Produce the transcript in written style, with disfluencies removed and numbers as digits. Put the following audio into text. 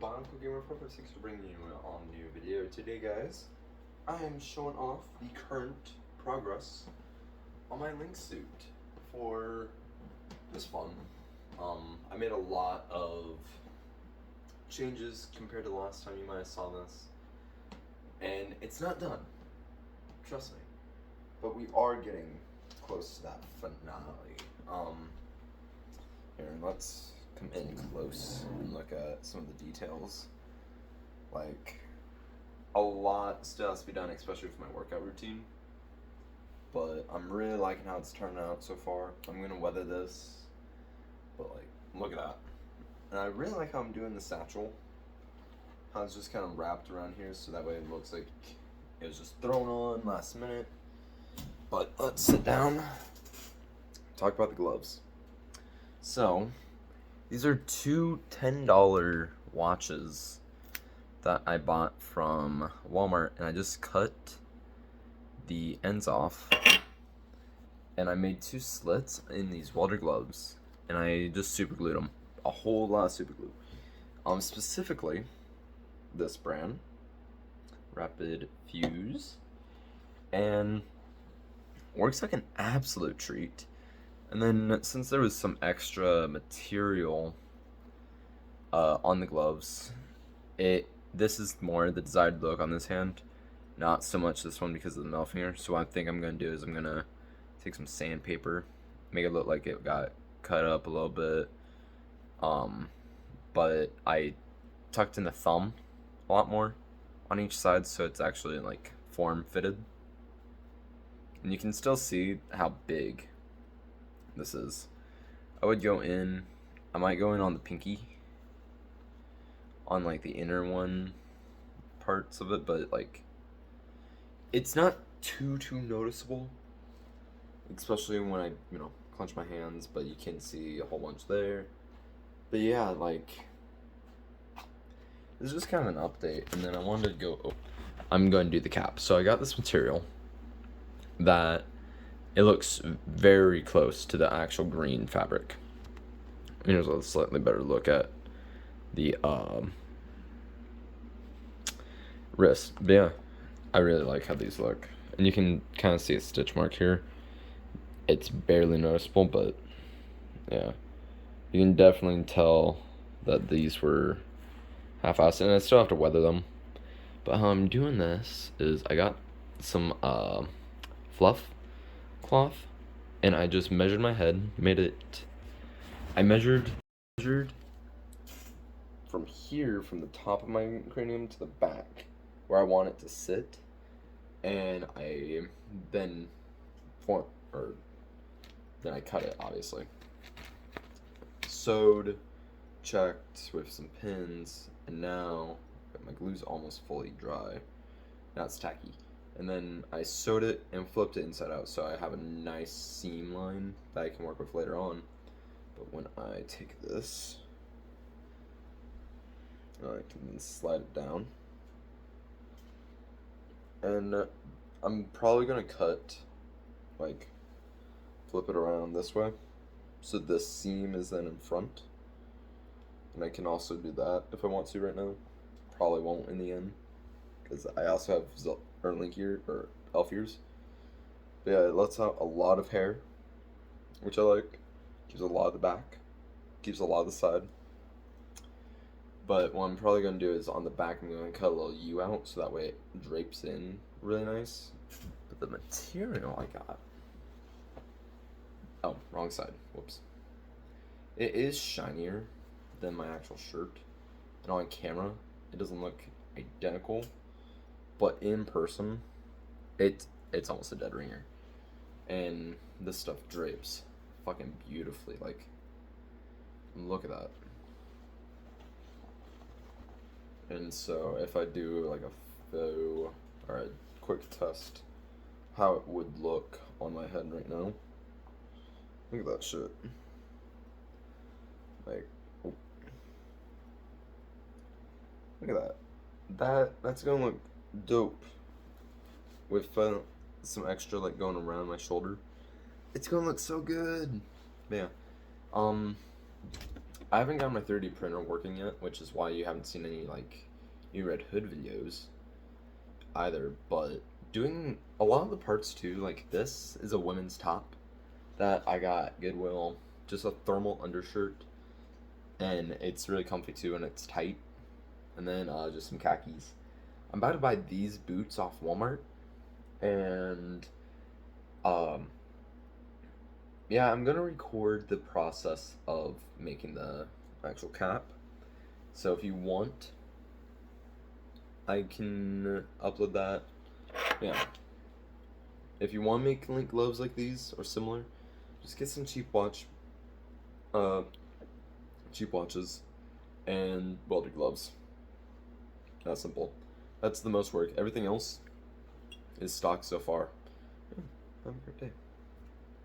Gamer456 to bring you on a new video. Today, guys, I am showing off the current progress on my Link suit for this fun. I made a lot of changes compared to the last time you might have saw this, and it's not done, trust me, but we are getting close to that finale. Here, let's come in close and look at some of the details. Like, a lot still has to be done, especially for my workout routine, but I'm really liking how it's turned out so far. I'm gonna weather this, but like, look at that. And I really like how I'm doing the satchel, how it's just kind of wrapped around here, so that way it looks like it was just thrown on last minute. But let's sit down, talk about the gloves. So, these are two $10 watches that I bought from Walmart, and I just cut the ends off, and I made two slits in these welder gloves, and I just super glued them. A whole lot of super glue. Specifically, this brand, Rapid Fuse, and works like an absolute treat. And then since there was some extra material on the gloves, this is more the desired look on this hand, not so much this one because of the middle finger. So what I think I'm gonna do is I'm gonna take some sandpaper, make it look like it got cut up a little bit, but I tucked in the thumb a lot more on each side, so it's actually like form fitted, and you can still see how big this is. I might go in on the pinky, on like the inner one parts of it, but like it's not too noticeable, especially when I clench my hands, but you can see a whole bunch there. But yeah, like, this is just kind of an update, and then I wanted to go, I'm going to do the cap. So I got this material that it looks very close to the actual green fabric. Here's a slightly better look at the wrist. But yeah, I really like how these look. And you can kind of see a stitch mark here. It's barely noticeable, but yeah. You can definitely tell that these were half-assed, and I still have to weather them. But how I'm doing this is I got some fluff cloth, and I just measured my head, I measured from here, from the top of my cranium to the back, where I want it to sit, and then I cut it, obviously. Sewed, checked with some pins, and now my glue's almost fully dry. Now it's tacky. And then I sewed it and flipped it inside out, so I have a nice seam line that I can work with later on. But when I take this, I can slide it down. And I'm probably gonna flip it around this way, so this seam is then in front. And I can also do that if I want to right now. Probably won't in the end, because I also have Link ear, or elf ears. But yeah, it lets out a lot of hair, which I like. Gives a lot of the back, keeps a lot of the side. But what I'm probably going to do is on the back, I'm going to cut a little U out, so that way it drapes in really nice. But the material I got, oh, wrong side, whoops. It is shinier than my actual shirt, and on camera, it doesn't look identical. But in person, it's almost a dead ringer. And this stuff drapes fucking beautifully. Like, look at that. And so if I do like a faux or a quick test how it would look on my head right now. Look at that shit. Like, oh. Look at that. That's gonna look dope with some extra like going around my shoulder. It's gonna look so good. But yeah, I haven't got my 3D printer working yet, which is why you haven't seen any like new Red Hood videos either. But doing a lot of the parts too, like this is a women's top that I got Goodwill, just a thermal undershirt, and it's really comfy too, and it's tight. And then just some khakis. I'm about to buy these boots off Walmart, and um, yeah, I'm gonna record the process of making the actual cap. So if you want, I can upload that. Yeah. If you want to make link gloves like these or similar, just get some uh, cheap watches, and welded gloves. That's simple. That's the most work. Everything else is stock so far. Yeah, have a great day.